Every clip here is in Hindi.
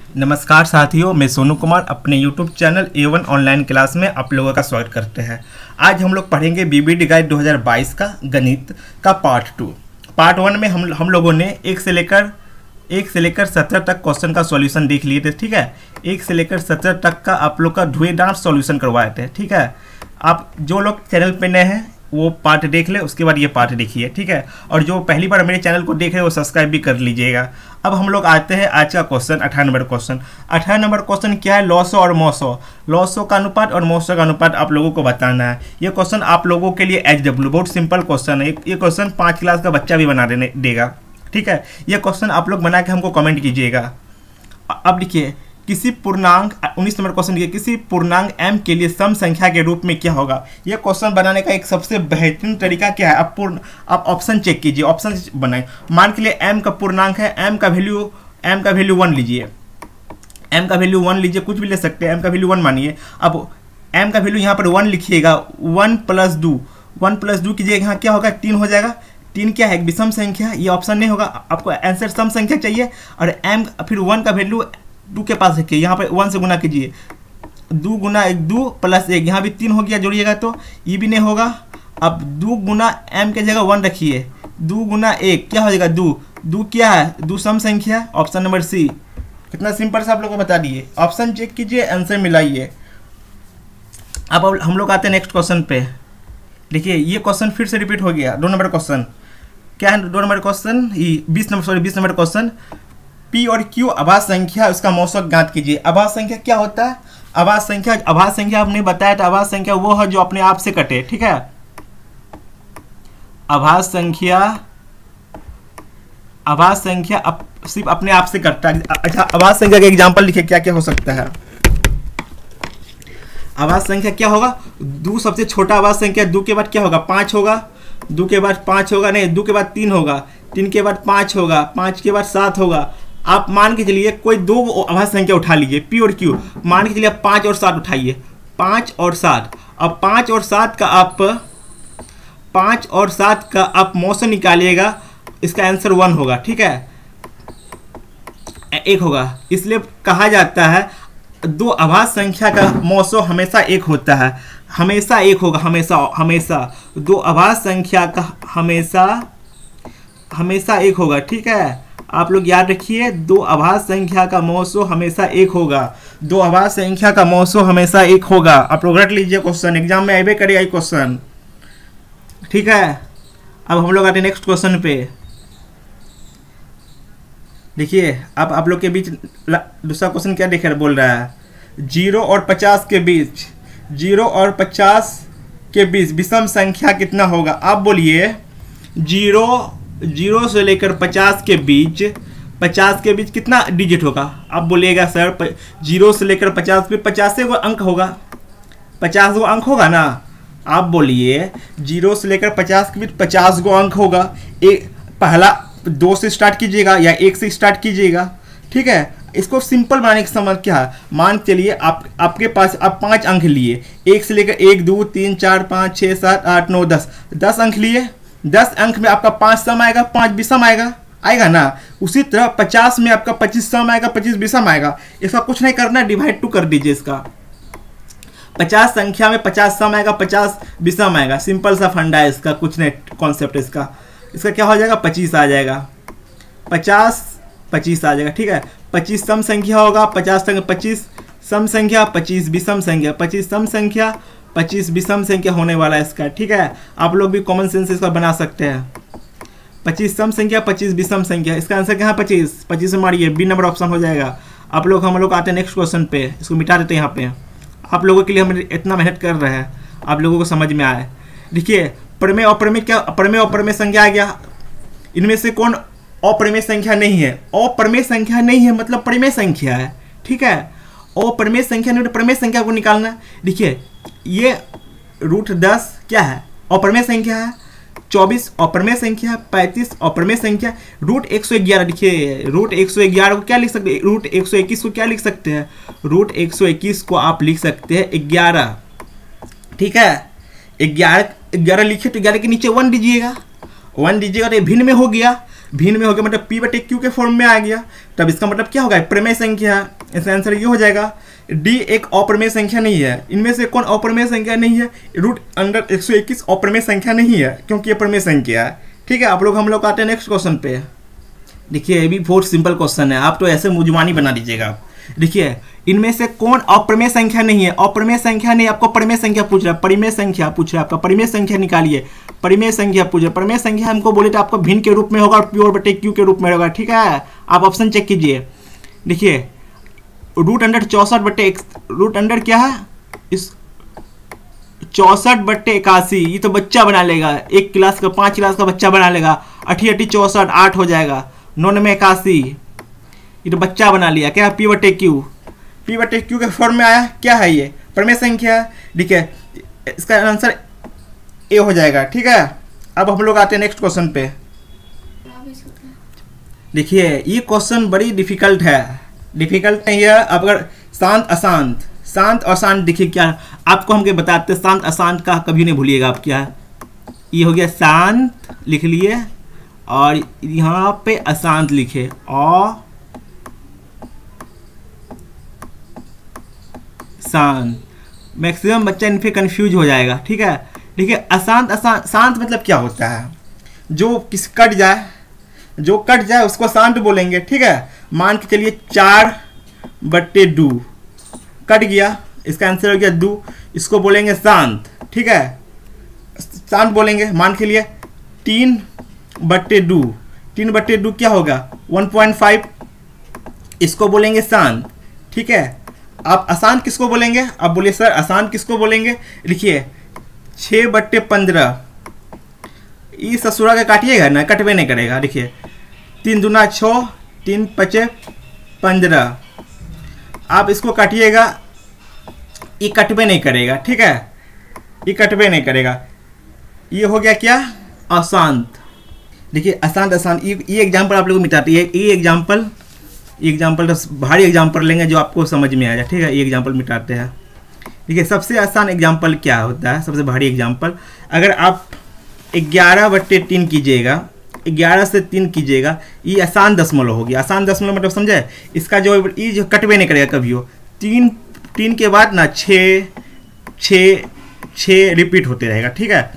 नमस्कार साथियों, मैं सोनू कुमार अपने YouTube channel A1 online class में आप लोगों का स्वागत करते हैं। आज हम लोग पढ़ेंगे बीबीडी गाइड 2022 का गणित का पार्ट 2। पार्ट 1 में हम लोगों ने 1 से लेकर 17 तक क्वेश्चन का सॉल्यूशन देख लिए थे। ठीक है, 1 से लेकर 17 तक का आप लोग का धुएंधार सॉल्यूशन करवाए थे। ठीक है, आप जो लोग चैनल पे नए हैं वो पार्ट देख ले, उसके बाद ये पार्ट देखिए। ठीक है, और जो पहली बार मेरे चैनल को देख रहे हैं वो सब्सक्राइब भी कर लीजिएगा। अब हम लोग आते हैं आज का question 18 number question. 18 number question क्या है? लॉसो और मोसो, लॉसो का अनुपात और मोसो का अनुपात आप लोगों को बताना है। ये क्वेश्चन आप लोगों के लिए HW बहुत सिंपल क्वेश्चन है। ये क्वेश्चन 5 क्लास का बच्चा भी बना देगा। ठीक है, ये क्वेश्चन आप लोग बना के हमको कमेंट कीजिएगा। अब देखिए, किसी पूर्णांक 19 नंबर क्वेश्चन देखिए, किसी पूर्णांक m के लिए सम संख्या के रूप में क्या होगा? यह क्वेश्चन बनाने का एक सबसे बेहतरीन तरीका क्या है? आप ऑप्शन चेक कीजिए, ऑप्शन बनाए। मान के लिए m का पूर्णांक है, m का वैल्यू 1 लीजिए, m का वैल्यू 1 लीजिए, कुछ भी ले सकते हैं, m का वैल्यू 1 मानिए। अब m का वैल्यू यहाँ पर 1 लिखिएगा, 1 + 2 कीजिएगा, यहाँ क्या होगा? 3 हो जाएगा। 3 क्या है? एक विषम संख्या, ये ऑप्शन नहीं होगा, आपको आंसर सम संख्या चाहिए। और m फिर 1 का वैल्यू 2 के पास रखिए, यहाँ पर 1 से गुना कीजिए, 2 गुना 1 2 + 1, यहाँ भी 3 हो गया, जोड़िएगा तो ये भी नहीं होगा। अब 2 गुना m के जगह 1 रखिए, 2 गुना 1 क्या हो जाएगा? 2 क्या है? 2 सम संख्या, ऑप्शन नंबर सी। कितना सिंपल से आप लोगों को बता दिए। ऑप्शन चेक कीजिए, आंसर मिलाइए। अब हम लोग आते हैं नेक्स्ट क्वेश्चन पे। देखिए, ये क्वेश्चन फिर से रिपीट हो गया। 2 नंबर क्वेश्चन क्या है? 2 number question 20 number question. P और Q अभाज्य संख्या, उसका मौसक ज्ञात कीजिए। अभाज्य संख्या क्या होता है? अभाज्य संख्या आपने बताया था, अभाज्य संख्या वो है जो अपने आप से कटे। ठीक है, अभाज्य संख्या सिर्फ अपने आप से कटता है। अच्छा, अभाज्य संख्या का एग्जांपल लिखिए, क्या क्या हो सकता है? अभाज्य संख्या क्या होगा? 2 सबसे छोटा अभाज्य संख्या, 2 के बाद क्या होगा? 5 होगा, 2 के बाद 5 होगा, नहीं 2 के बाद 3 होगा, 3 के बाद 5 होगा, 5 के बाद 7 होगा। आप मान के चलिए कोई 2 अभाज्य संख्या उठा लीजिए, P और Q। मान के चलिए 5 और 7 उठाइए, 5 और 7। अब 5 और 7 का आप मौसम निकालिएगा, इसका आंसर 1 होगा। ठीक है, 1 होगा। इसलिए कहा जाता है 2 अभाज्य संख्या का मौसम हमेशा 1 होता है, हमेशा 1 होगा, हमेशा 2 अभाज्य संख्या का हमेशा 1 होगा। ठीक है, आप लोग याद रखिए, 2 अभाज्य संख्या का मौसो हमेशा 1 होगा, 2 अभाज्य संख्या का मौसो हमेशा 1 होगा। आप लोग रट लीजिए, क्वेश्चन एग्जाम में आइबे करेगा ये क्वेश्चन। ठीक है, अब हम लोग आते हैं नेक्स्ट क्वेश्चन पे। देखिए, अब आप लोग के बीच दूसरा क्वेश्चन क्या देखकर बोल रहा है? 0 और 50 के बीच, 0 और 50 के बीच विषम संख्या कितना होगा? आप बोलिए। 0 से लेकर 50 के बीच कितना डिजिट होगा? आप बोलिएगा सर 0 से लेकर 50 पे 50 गो अंक होगा, 50 गो अंक होगा ना। आप बोलिए 0 से लेकर 50 के बीच 50 गो अंक होगा। पहला 2 से स्टार्ट कीजिएगा या 1 से स्टार्ट कीजिएगा। ठीक है, इसको सिंपल बनाने का समझ क्या है? मान चलिए आपके पास आप 5 अंक लिए, 1 से लेकर 1 2 3 4 5 6 7 8 9 10 अंक लिए। 10 अंक में आपका 5 सम आएगा, 5 विषम आएगा ना। उसी तरह 50 में आपका 25 सम आएगा, 25 विषम आएगा। इसका कुछ नहीं करना, डिवाइड 2 कर दीजिए। इसका 50 संख्या में 50 सम आएगा, 50 विषम आएगा। सिंपल सा फंडा है इसका, कुछ नहीं कॉन्सेप्ट इसका क्या हो जाएगा? 25 आ जाएगा, 25 आ जाएगा। ठीक है, 25 सम संख्या होगा, 25 सम संख्या, 25 विषम संख्या, 25 सम संख्या, 25 विषम संख्या होने वाला है इसका। ठीक है, आप लोग भी कॉमन सेंस इसका बना सकते हैं। 25 सम संख्या, 25 विषम संख्या, इसका आंसर क्या है? 25 से मारिए, बी नंबर ऑप्शन हो जाएगा। हम लोग आते हैं नेक्स्ट क्वेश्चन पे, इसको मिटा देते हैं। यहाँ पे आप लोगों के लिए हम इतना मेहनत कर रहे हैं, आप लोगों को समझ में आए। देखिए, प्रमेय और प्रमेय संख्या आ गया। इनमें से कौन अप्रमेय संख्या नहीं है? अप्रमेय संख्या नहीं है मतलब प्रमेय संख्या है। ठीक है, अप्रमेय संख्या नहीं, प्रमेय संख्या को निकालना। देखिए, ये √10 क्या है? अप्रमेय संख्या है। 24 अप्रमेय संख्या, 35 अप्रमेय संख्या, √111। देखिए, √111 को क्या लिख सकते हैं? √121 को क्या लिख सकते हैं? √121 को आप लिख सकते हैं 11। ठीक है, 11 लिखे तो 11 के नीचे 1 दीजिएगा, 1 दीजिएगा तो ये भिन्न में हो गया, मतलब P/Q के फॉर्म में आ गया। तब इसका मतलब क्या होगा? प्रमेय संख्या। इसका आंसर ये हो जाएगा। डी एक अपरिमेय संख्या नहीं है। इनमें से कौन अपरिमेय संख्या नहीं है? रूट अंडर 121 अपरिमेय संख्या नहीं है, क्योंकि ये परिमेय संख्या है। ठीक है, हम लोग आते हैं नेक्स्ट क्वेश्चन पे। देखिए ये भी बहुत सिंपल क्वेश्चन है, आप तो ऐसे मुजमानी बना दीजिएगा। देखिए इनमें से कौन अपरिमेय संख्या नहीं है? अपरिमेय संख्या नहीं, आपको परिमेय संख्या पूछ रहा है, परिमेय संख्या पूछ रहा है आपका, परिमेय संख्या निकालिए। परिमेय संख्या पूछ रहा है, परिमेय संख्या हमको बोले तो आपको भिन्न के रूप में होगा और प्योर बटे क्यू के रूप में होगा। ठीक है, आप ऑप्शन चेक कीजिए। देखिए रूट अंडर 64 बटे रूट अंडर क्या है? इस 64 बटे 81, ये तो बच्चा बना लेगा, 1 क्लास का 5 क्लास का बच्चा बना लेगा। 8 8 64 8 हो जाएगा, 9 में 81, ये तो बच्चा बना लिया। क्या? पी बटे क्यू, पी बटे क्यू के फॉर्म में आया। क्या है ये? परिमेय संख्या। ठीक है, इसका आंसर ए हो जाएगा। ठीक है, अब हम लोग आते हैं नेक्स्ट क्वेश्चन पे। देखिए ये क्वेश्चन बड़ी डिफिकल्ट है, डिफिकल्ट नहीं है। अब अगर शांत अशांत, शांत और शांत, देखिए क्या आपको हम बताते हैं। शांत अशांत का कभी नहीं भूलिएगा आप। क्या ये हो गया? शांत लिख लिए और यहाँ पे अशांत लिखे, और शांत। मैक्सिमम बच्चा इन पे कंफ्यूज हो जाएगा। ठीक है, देखिए अशांत अशांत, शांत मतलब क्या होता है? जो किस कट जाए, जो कट जाए उसको शांत बोलेंगे। ठीक है, मान के चलिए 4 बटे 2 कट गया, इसका आंसर हो गया 2, इसको बोलेंगे शांत। ठीक है, शांत बोलेंगे। मान के लिए 3 बटे 2, 3 बटे 2 क्या होगा? 1.5, इसको बोलेंगे शांत। ठीक है, आप अशांत किसको बोलेंगे? आप बोलिए सर अशांत किसको बोलेंगे? लिखिए 6 बटे 15, ये ससुरा का काटिएगा ना, कटवे नहीं करेगा। देखिए 3 दूना 6, 3 पचे 15, आप इसको काटिएगा, ये कटवे नहीं करेगा। ठीक है, ये कटवे नहीं करेगा। ये हो गया क्या? अशांत। देखिए अशांत अशांत, ये एग्जाम्पल आप लोगों को मिटाते हैं। ये एग्जाम्पल भारी एग्जाम्पल लेंगे जो आपको समझ में आ जाए। ठीक है, ये एग्जाम्पल मिटाते हैं। देखिए सबसे आसान एग्जाम्पल क्या होता है? सबसे भारी एग्जाम्पल, अगर आप 11 बटे 3 कीजिएगा, 11 से 3 कीजिएगा, ये आसान दशमलव होगी। आसान दशमलव मतलब समझे? इसका जो ये जो कटवे नहीं करेगा कभी हो। 3 के बाद ना 6 रिपीट होते रहेगा। ठीक है,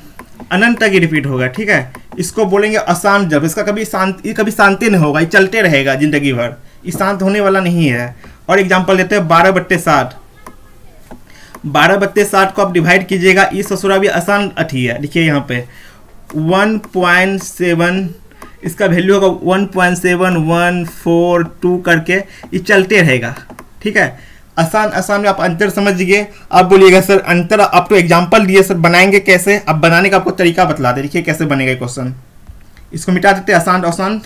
अनंत तक ही रिपीट होगा। ठीक है, इसको बोलेंगे अशांत जब। इसका कभी शांति नहीं होगा, ये चलते रहेगा जिंदगी भर, ये शांत होने वाला नहीं है। और एग्जाम्पल देते हैं 12 बट्टे 60, 12 बट्टे 60 को आप डिवाइड कीजिएगा, ये ससुरा भी आसान अठी है। देखिए यहाँ पे 1.7, इसका वैल्यू होगा 1.7142 करके ये चलते रहेगा। ठीक है, आसान में आप अंतर समझिए। आप बोलिएगा सर अंतर, आप तो एग्जाम्पल दिए सर, बनाएंगे कैसे? अब बनाने का आपको तरीका बतला दे। देखिए कैसे बनेगा क्वेश्चन, इसको मिटा देते आसान अशांत,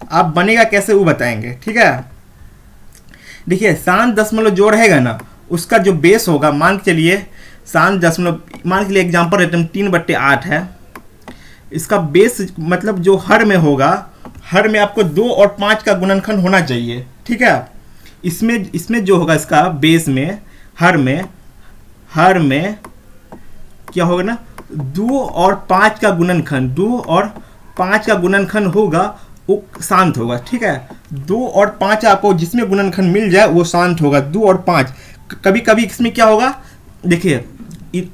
आप बनेगा कैसे वो बताएंगे। ठीक है, देखिए शांत दशमलव जो रहेगा ना, उसका जो बेस होगा, मान के चलिए शांत दशमलव, मान के लिए एग्जाम्पल रहते हैं 3 बट्टे 8 है, इसका बेस मतलब जो हर में होगा, हर में आपको 2 और 5 का गुणनखंड होना चाहिए। ठीक है, इसमें जो होगा इसका बेस में, हर में क्या होगा ना, 2 और 5 का गुणनखंड, 2 और 5 का गुणनखंड होगा, वो शांत होगा। ठीक है, 2 और 5 आपको जिसमें गुणनखंड मिल जाए वो शांत होगा। 2 और 5, कभी कभी इसमें क्या होगा, देखिए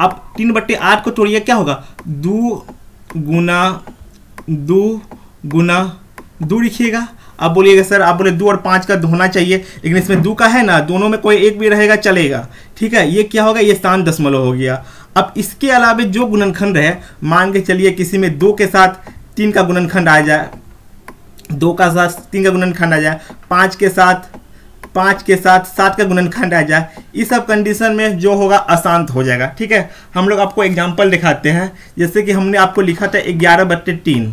आप 3 बट्टे 8 को तोड़िए, क्या होगा? 2 गुना 2 लिखिएगा। आप बोलिएगा सर, आप बोले 2 और 5 का होना चाहिए, लेकिन इसमें 2 का है ना, दोनों में कोई एक भी रहेगा चलेगा। ठीक है, ये क्या होगा? ये शांत दशमलव हो गया। अब इसके अलावा जो गुणनखंड रहे, मान के चलिए किसी में 2 के साथ 3 का गुणनखंड आ जाए, 2 का साथ 3 का गुणनखंड आ जाए, 5 के साथ 7 का गुणनखंड आ जाए, इस सब कंडीशन में जो होगा अशांत हो जाएगा। ठीक है, हम लोग आपको एग्जांपल दिखाते हैं। जैसे कि हमने आपको लिखा था 11 बट्टे 3,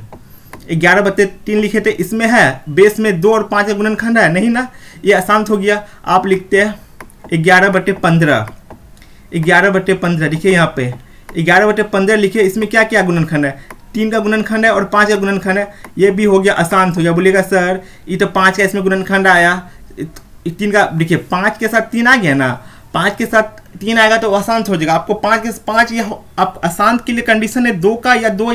11 बट्टे 3 लिखे थे, इसमें है बेस में 2 और 5 का गुणनखंड है नहीं ना, ये अशांत हो गया। आप लिखते हैं 11 बट्टे 15, 11 बट्टे 15 लिखिए, यहाँ पे 11 बट्टे 15 लिखिए, इसमें क्या क्या गुणनखंड है? 3 का गुणनखंड है और 5 का गुणनखंड है, ये भी हो गया अशांत हो गया। बोलिएगा सर ये तो 5 का इसमें गुणनखंड आया, 3 का, देखिए 5 के साथ 3 आ गया ना, 5 के साथ 3 आएगा तो अशांत हो जाएगा। आपको 5 के 5 या आप अशांत के लिए कंडीशन है 2 का या 2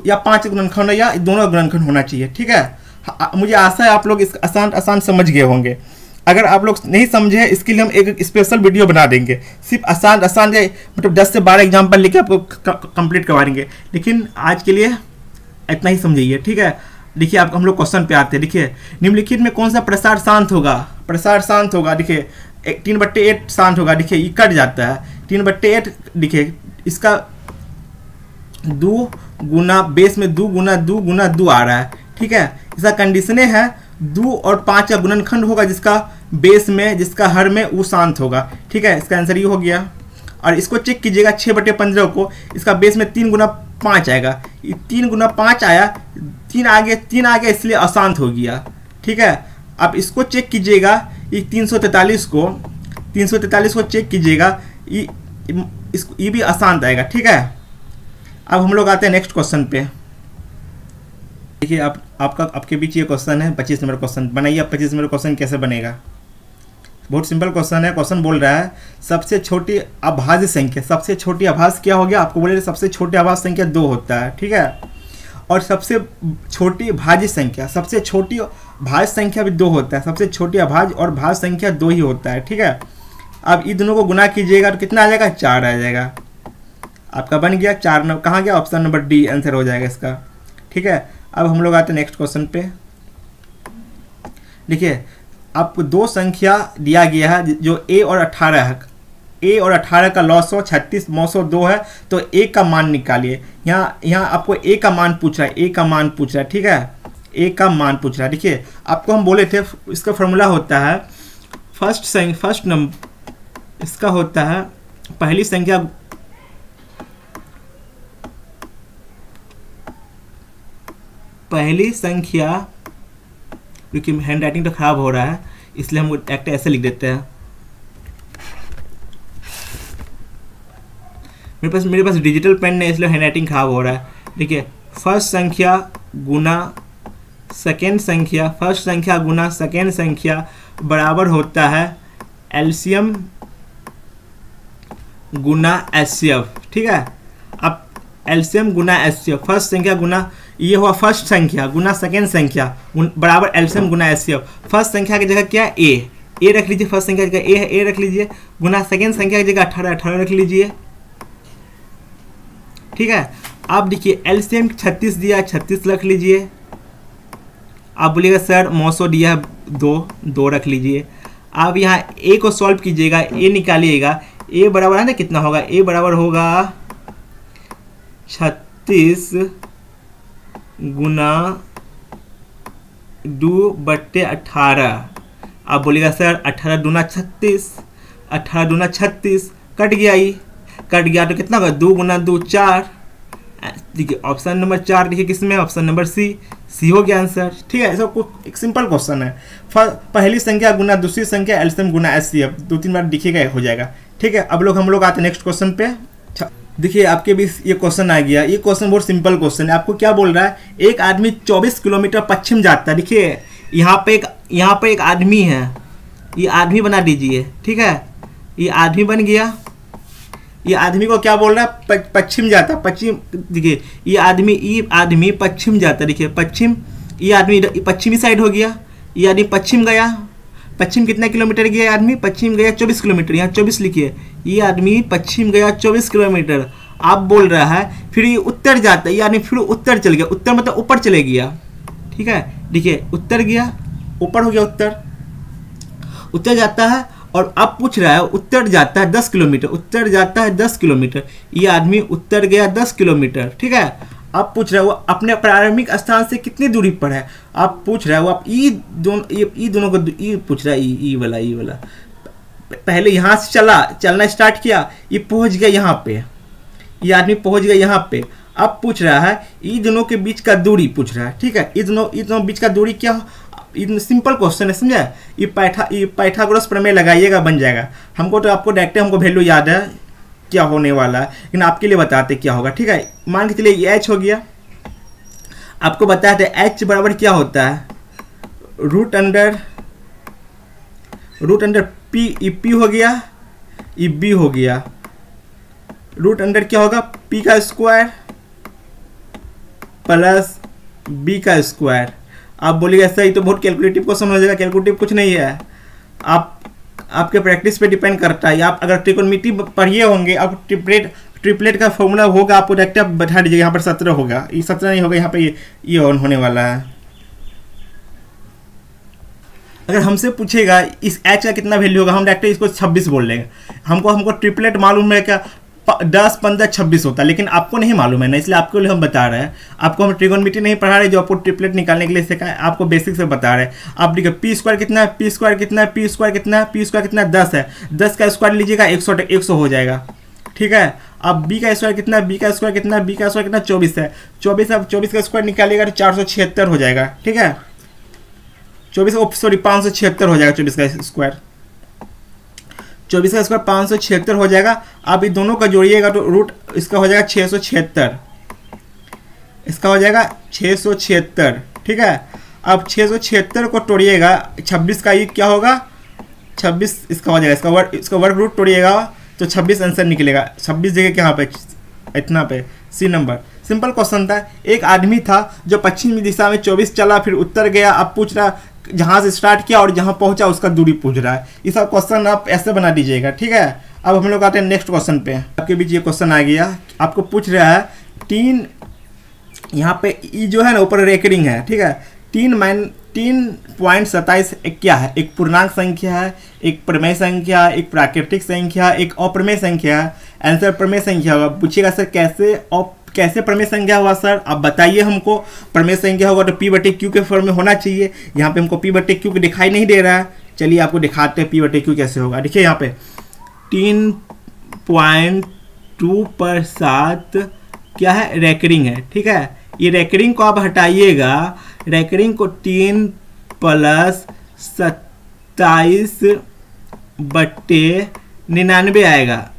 या 5 गुणनखंड या दोनों गुणनखंड होना चाहिए। ठीक है, मुझे आशा है आप लोग इस अशांत समझ गए होंगे। अगर आप लोग नहीं समझे हैं, इसके लिए हम एक स्पेशल वीडियो बना देंगे, सिर्फ आसान आसान मतलब 10 से 12 एग्जाम्पल लेके आपको कंप्लीट करवा देंगे। लेकिन आज के लिए इतना ही समझिए, ठीक है। देखिए आप हम लोग क्वेश्चन पे आते हैं। देखिए निम्नलिखित में कौन सा प्रसार शांत होगा? प्रसार शांत होगा, देखिए 3/8 शांत होगा। देखिए ये कट जाता है 3/8। देखिए इसका 2 गुना बेस में 2 गुना 2 गुना 2 आ रहा है, ठीक है। इसका कंडीशने है 2 और 5 का गुणनखंड होगा, जिसका बेस में जिसका हर में वो शांत होगा, ठीक है। इसका आंसर ये हो गया। और इसको चेक कीजिएगा 6/15 को, इसका बेस में 3 गुना 5 आएगा। 3 गुना 5 आया, 3 आ गया इसलिए अशांत हो गया, ठीक है। अब इसको चेक कीजिएगा, ये 343 को चेक कीजिएगा, ये भी अशांत आएगा, ठीक है। अब हम लोग आते हैं नेक्स्ट क्वेश्चन पे। देखिए आपके बीच ये क्वेश्चन है 25 नंबर क्वेश्चन। बनाइए आप 25 नंबर क्वेश्चन कैसे बनेगा। बहुत सिंपल क्वेश्चन है। क्वेश्चन बोल रहा है सबसे छोटी अभाज्य संख्या, सबसे छोटी अभाज्य क्या हो गया? आपको बोले सबसे छोटी अभाज्य संख्या 2 होता है, ठीक है। और सबसे छोटी भाज्य संख्या, सबसे छोटी भाज्य संख्या भी 2 होता है। सबसे छोटी अभाज्य और भाज्य संख्या 2 ही होता है, ठीक है। अब इन दोनों को गुना कीजिएगा तो कितना आ जाएगा? 4 आ जाएगा। आपका बन गया 4। कहाँ गया? ऑप्शन नंबर डी आंसर हो जाएगा इसका, ठीक है। अब हम लोग आते हैं नेक्स्ट क्वेश्चन पे। देखिए आपको 2 संख्या दिया गया है जो a और 18 है। a और 18 का लॉस 36 902 है, तो a का मान निकालिए। यहाँ आपको a का मान पूछ रहा है, a का मान पूछ रहा है, ठीक है। a का मान पूछ रहा है। देखिए आपको हम बोले थे इसका फॉर्मूला होता है फर्स्ट नंबर, इसका होता है पहली संख्या क्योंकि हैंड राइटिंग तो खराब हो रहा है इसलिए हम एक्ट ऐसे लिख देते हैं। मेरे पास डिजिटल पेन नहीं, इसलिए हैंड राइटिंग खराब हो रहा है। देखिए फर्स्ट संख्या गुना सेकेंड संख्या, फर्स्ट संख्या गुना सेकेंड संख्या बराबर होता है एलसीएम गुना एचसीएफ, ठीक है। अब एलसीएम गुना एचसीएफ, फर्स्ट संख्या गुना ये हुआ फर्स्ट संख्या गुना सेकेंड संख्या बराबर एलसीएम गुना एचसीएफ। फर्स्ट संख्या की जगह क्या है? ए रख लीजिए, फर्स्ट संख्या की जगह ए है, ए रख लीजिए। गुना सेकेंड संख्या की जगह 18 रख लीजिए, ठीक है। आप देखिए एलसीएम 36 दिया, 36 रख लीजिए। आप बोलिएगा सर 900 दिया है, 2 रख लीजिए। आप यहाँ ए को सॉल्व कीजिएगा, ए निकालिएगा। ए बराबर है ना कितना होगा? ए बराबर होगा 36 गुना 2/18। आप बोलेगा सर 18 दूना 36, 18 दूना 36 कट गया तो कितना होगा? 2 गुना 2 4। देखिए ऑप्शन नंबर 4 देखिए किसमें? ऑप्शन नंबर सी हो गया आंसर, ठीक है। ऐसा कुछ एक सिंपल क्वेश्चन है। पहली संख्या गुना दूसरी संख्या एलसीएम गुना एचसीएफ 2-3 बार दिखेगा, हो जाएगा, ठीक है। अब हम लोग आते हैं नेक्स्ट क्वेश्चन पे। देखिए आपके भी ये क्वेश्चन आ गया। ये क्वेश्चन बहुत सिंपल क्वेश्चन है। आपको क्या बोल रहा है? एक आदमी 24 किलोमीटर पश्चिम जाता है। देखिए यहाँ पे एक आदमी है, ये आदमी बना दीजिए, ठीक है। ये आदमी बन गया। ये आदमी को क्या बोल रहा है? पश्चिम जाता है, पश्चिम। देखिए ये आदमी पश्चिम जाता है। देखिए पश्चिम, ये आदमी पश्चिमी साइड हो गया। ये आदमी पश्चिम गया। पश्चिम कितना किलोमीटर गया आदमी? पश्चिम गया 24 किलोमीटर। यहाँ 24 लिखिए। ये आदमी पश्चिम गया 24 किलोमीटर। आप बोल रहा है फिर ये उत्तर जाता है, ये आदमी फिर उत्तर चल गया। उत्तर मतलब ऊपर चले गया, ठीक है। देखिए उत्तर गया, ऊपर हो गया, उत्तर जाता है। और अब पूछ रहा है उत्तर जाता है 10 किलोमीटर, उत्तर जाता है 10 किलोमीटर। ये आदमी उत्तर गया 10 किलोमीटर, ठीक है। आप पूछ रहे हो अपने प्रारंभिक स्थान से कितनी दूरी पर है। आप पूछ रहे हो आप ई दोनों को पूछ रहा है, ई वाला पहले यहाँ से चलना स्टार्ट किया, ये पहुँच गया यहाँ पे, ये आदमी पहुँच गया यहाँ पे। अब पूछ रहा है ई दोनों के बीच का दूरी पूछ रहा है, ठीक है। ई दोनों बीच का दूरी क्या? सिंपल क्वेश्चन है, समझा। ये पाइथागोरस प्रमेय लगाइएगा, बन जाएगा। हमको तो आपको डायरेक्ट हमको वैल्यू याद है क्या होने वाला है, लेकिन आपके लिए बताते क्या होगा, ठीक है। मान के चलिए ये एच हो गया। आपको बताया था एच बराबर क्या होता है? Root under P, E P हो गया, ई बी हो गया। रूट अंडर क्या होगा? पी का स्क्वायर प्लस बी का स्क्वायर। आप बोलिएगा सही, तो बहुत कैलकुलेटिव क्वेश्चन हो जाएगा। कैलकुलेटिव कुछ नहीं है। आपके प्रैक्टिस पे डिपेंड करता है। आप अगर ट्रिकोनोमेट्री पढ़िए होंगे, आप ट्रिपलेट का फॉर्मूला होगा, आपको डायरेक्ट आप बैठा दीजिएगा। यहाँ पर 17 होगा, ये 17 नहीं होगा, यहाँ पे ये ऑन होने वाला है। अगर हमसे पूछेगा इस एच का कितना वैल्यू होगा, हम डायरेक्ट इसको 26 बोल लेंगे। हमको ट्रिपलेट मालूम है क्या 10, 15, 26 होता है, लेकिन आपको नहीं मालूम है ना, इसलिए आपको लिए हम बता रहे हैं। आपको हम ट्रिगोनोमेट्री नहीं पढ़ा रहे जो आपको ट्रिपलेट निकालने के लिए सिखाया, आपको बेसिक से बता रहे हैं। आप देखिए पी स्क्वायर कितना है, पी स्क्वायर कितना है, पी स्क्वायर कितना है, पी स्क्वायर कितना है 10 है। 10 का स्क्वायर लीजिएगा 100 हो जाएगा, ठीक है। अब बी का स्क्वायर कितना है, बी का स्क्वायर कितना है, बी का स्क्वायर कितना 24 है। 24 का स्क्वायर निकालिएगा तो 476 हो जाएगा, ठीक है। 576 हो जाएगा। 24 का स्क्वायर 576 हो जाएगा। आप ये दोनों का जोड़िएगा तो रूट इसका हो जाएगा 676, इसका हो जाएगा 676, ठीक है। अब 676 को तोड़िएगा 26 का, ये क्या होगा 26 इसका हो जाएगा, इसका वर्ग रूट तोड़िएगा तो 26 आंसर निकलेगा। 26 जगह क्या पे इतना पे सी नंबर। सिंपल क्वेश्चन था। एक आदमी था जो पश्चिमी दिशा में 24 चला, फिर उत्तर गया। अब पूछ रहा जहाँ से स्टार्ट किया और जहाँ पहुँचा उसका दूरी पूछ रहा है। ये सब क्वेश्चन आप ऐसे बना दीजिएगा, ठीक है। अब हम लोग आते हैं नेक्स्ट क्वेश्चन पे। आपके बीच ये क्वेश्चन आ गया, आपको पूछ रहा है 3, यहाँ पे ई जो है ना ऊपर रेकरिंग है, ठीक है। 3.27 क्या है, एक पूर्णांक संख्या है, एक प्रमेय संख्या है, एक प्राकृतिक संख्या, एक अप्रमेय संख्या है। आंसर प्रमेय संख्या होगा। पूछिएगा सर कैसे प्रमेय संख्या हुआ सर, आप बताइए हमको। प्रमेय संख्या होगा तो P/Q के फॉर्म में होना चाहिए। यहाँ पे हमको P/Q दिखाई नहीं दे रहा है, चलिए आपको दिखाते हैं P/Q कैसे होगा। देखिए यहाँ पे 3.2% क्या है, रेकरिंग है, ठीक है। ये रेकरिंग को आप हटाइएगा, रेकरिंग को 3 + 27/99 आएगा,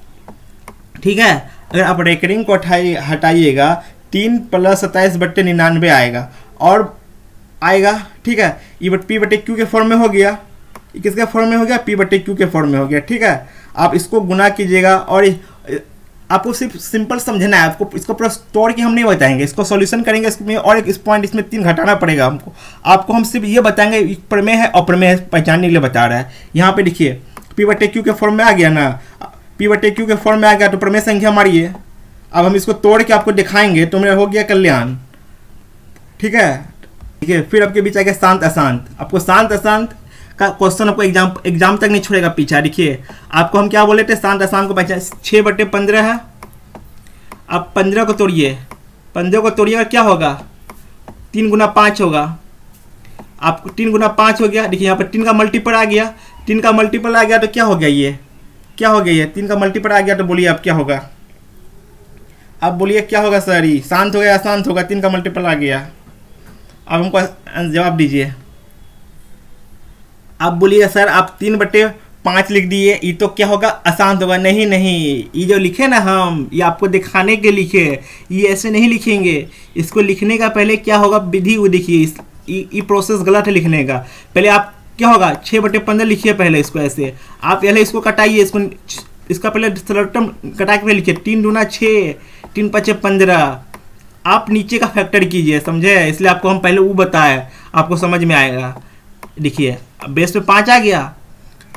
ठीक है। अगर आप रेकरिंग को हटाइएगा 3 + 27/99 आएगा और आएगा, ठीक है। ये P/Q के फॉर्म में हो गया। ये किसके फॉर्म में हो गया, P/Q के फॉर्म में हो गया, ठीक है। आप इसको गुना कीजिएगा और आपको सिर्फ सिंपल समझना है। आपको इसको पूरा तोड़ के हम नहीं बताएंगे, इसको सॉल्यूशन करेंगे इसमें, और एक इस पॉइंट इसमें 3 घटाना पड़ेगा हमको। आपको हम सिर्फ ये बताएंगे प्रमेय है अप्रमेय है पहचानने के लिए बता रहा है। यहाँ पे देखिए P/Q के फॉर्म में आ गया ना, P/Q के फॉर्म में आ गया तो प्रमेय संख्या मारिए। अब हम इसको तोड़ के आपको दिखाएंगे तो मेरा हो गया कल्याण, ठीक है। ठीक है, फिर आपके बीच आ गया शांत अशांत। आपको शांत अशांत का क्वेश्चन आपको एग्जाम तक नहीं छोड़ेगा पीछा। देखिए आपको हम क्या बोले थे, शांत अशांत को पहचान 6/15 है। आप 15 को तोड़िए, 15 को तोड़िएगा क्या होगा, 3 × 5 होगा। आपको 3 × 5 हो गया। देखिए यहाँ पर 3 का मल्टीपल आ गया, 3 का मल्टीपल आ गया तो क्या हो गया, ये क्या हो गया, ये 3 का मल्टीपल आ गया तो बोलिए आप क्या होगा, आप बोलिए क्या होगा सर, ये शांत हो गया अशांत होगा, 3 का मल्टीपल आ गया। अब हमको जवाब दीजिए। आप बोलिए सर आप 3/5 लिख दिए, ये तो क्या होगा, अशांत होगा। नहीं नहीं, ये जो लिखे ना हम, ये आपको दिखाने के लिखे, ये ऐसे नहीं लिखेंगे। इसको लिखने का पहले क्या होगा, विधि वो देखिए, ये प्रोसेस गलत है लिखने का। पहले आप क्या होगा 6/15 लिखिए, पहले इसको ऐसे आप पहले इसको कटाइए, इसका पहले सरटम कटा के लिखिए 3 × 6, 3 × 5 = 15। आप नीचे का फैक्टर कीजिए, समझे, इसलिए आपको हम पहले वो बताए, आपको समझ में आएगा। देखिए बेस में 5 आ गया,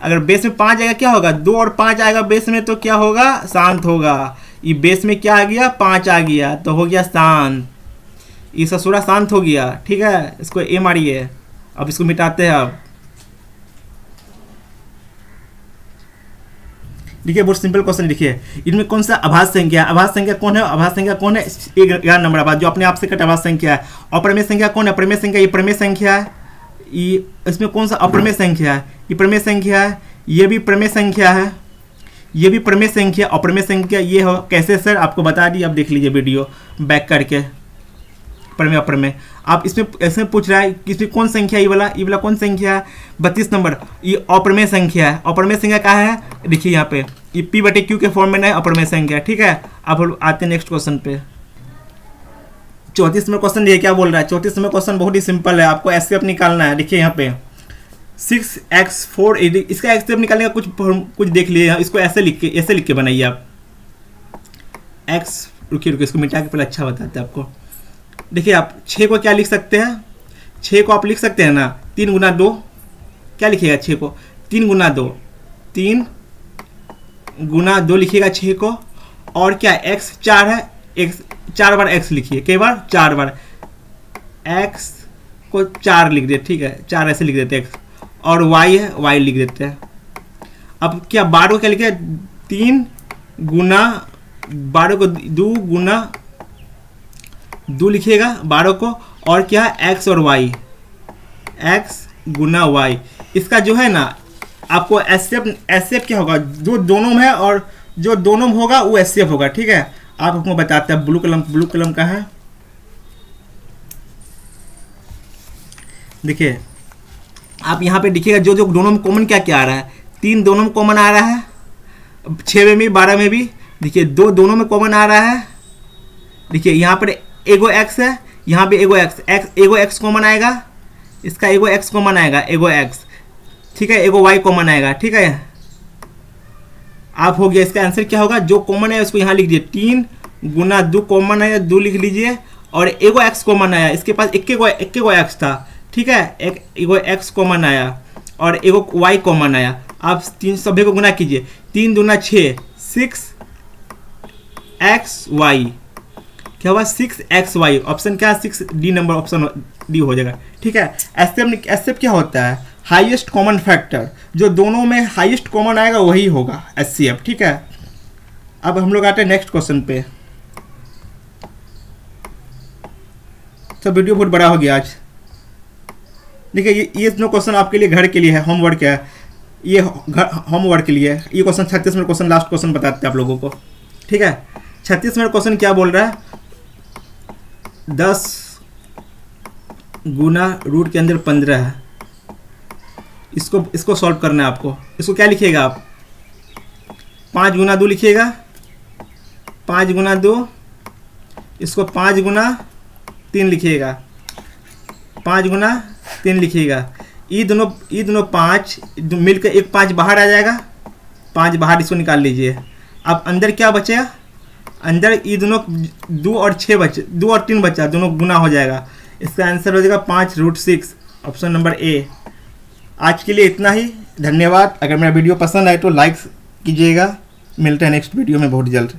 अगर बेस में 5 आएगा क्या होगा, 2 और 5 आएगा बेस में तो क्या होगा, शांत होगा। ये बेस में क्या आ गया, 5 आ गया तो हो गया शांत, ये ससुरा शांत हो गया, ठीक है। इसको ए मारिए, अब इसको मिटाते हैं। अब देखिए बहुत सिंपल क्वेश्चन, देखिए इनमें कौन सा आभास संख्या, आभास संख्या कौन है, आभास संख्या कौन है, 11 नंबर आभास जो अपने आप से कट आभास संख्या है। अप्रमेय संख्या कौन है, प्रमेय संख्या, ये प्रमेय संख्या है। ये इसमें कौन सा अप्रमेय संख्या है, ये प्रमेय संख्या है, ये भी प्रमेय संख्या है, ये भी प्रमेय संख्या, अप्रमेय संख्या ये हो। कैसे सर, आपको बता दी, अब देख लीजिए वीडियो बैक करके, प्रमेय अप्रमेय। आप इसमें पूछ रहा है कि इसमें कौन संख्या, ये वाला कौन संख्या है, 32 नंबर, ये अप्रमेय संख्या है। अप्रमेय संख्या क्या है, देखिए यहाँ पे ये P/Q के फॉर्म में नहीं, अप्रमेय संख्या, ठीक है। अब आते हैं नेक्स्ट क्वेश्चन पे। 34 नंबर क्वेश्चन ये क्या बोल रहा है, 34 नंबर क्वेश्चन बहुत ही सिंपल है, आपको एस्केप निकालना है। देखिए यहाँ पे 6x4, इसका एस्केप निकालने का कुछ देख लिए, इसको ऐसे लिख के बनाइए आप। x रुकिए इसको मिटा के पहले अच्छा बताते हैं आपको। देखिए आप 6 को क्या लिख सकते हैं, 6 को आप लिख सकते हैं ना 3 × 2, क्या लिखिएगा 6 को 3 गुना 2, 3 गुना 2 लिखिएगा 6 को, और क्या x 4 है, x 4 बार x लिखिए, कई बार 4 बार x को 4 लिख दे, ठीक है 4 ऐसे लिख देते x, और y है y लिख देते हैं। अब क्या 12 को क्या लिखे, 3 गुना 12 को 2 गुना 2 लिखिएगा 12 को, और क्या है x और y, x गुना y। इसका जो है ना आपको एसएफ क्या होगा, जो दोनों में है और जो दोनों में होगा वो एसएफ होगा, ठीक है। आप आपको बताते हैं, ब्लू कलम का है, देखिए आप यहाँ पे देखिएगा जो दोनों में कॉमन क्या क्या आ रहा है, 3 दोनों में कॉमन आ रहा है, 6 में भी 12 में भी, देखिए 2 दोनों में कॉमन आ रहा है, देखिए यहाँ पर एगो x है, यहाँ पे एगो x कॉमन आएगा, इसका एगो x कॉमन आएगा, एगो x, ठीक है, एगो y कॉमन आएगा, ठीक है। आप हो गया, इसका आंसर क्या होगा, जो कॉमन है उसको यहाँ लिख दीजिए, 3 गुना 2 कॉमन आया 2 लिख लीजिए, और एगो x कॉमन आया, इसके पास एक x था, ठीक है, एगो x कॉमन आया और एगो y कॉमन आया। आप तीन सभी को गुना कीजिए, 3 दूना 6, 6xy, क्या हुआ 6xy, ऑप्शन क्या है 6D नंबर, ऑप्शन डी हो जाएगा, ठीक है। एसएफ क्या होता है, हाईएस्ट कॉमन फैक्टर, जो दोनों में हाईएस्ट कॉमन आएगा वही होगा एचसीएफ, ठीक है। अब हम लोग आते हैं नेक्स्ट क्वेश्चन पे। तो वीडियो बहुत बड़ा हो गया आज, देखिए ये दोनों क्वेश्चन आपके लिए घर के लिए है, होमवर्क है, ये होमवर्क के लिए है। ये question 36 minute question, last question बताते हैं आप लोगों को, ठीक है। 36 मिनट क्वेश्चन क्या बोल रहा है, 10 गुना रूट के अंदर 15 है, इसको सॉल्व करना है आपको। इसको क्या लिखिएगा आप, 5 गुना 2 लिखिएगा, 5 गुना 2, इसको 5 गुना 3 लिखिएगा, 5 गुना 3 लिखिएगा। ये दोनों 5 मिलकर एक 5 बाहर आ जाएगा, 5 बाहर, इसको निकाल लीजिए। अब अंदर क्या बचेगा, अंदर ये दोनों 2 और 6 बचे, 2 और 3 बचा, दोनों गुना हो जाएगा। इसका आंसर हो जाएगा 5√6, ऑप्शन नंबर ए। आज के लिए इतना ही, धन्यवाद। अगर मेरा वीडियो पसंद आए तो लाइक कीजिएगा। मिलते हैं नेक्स्ट वीडियो में बहुत जल्द।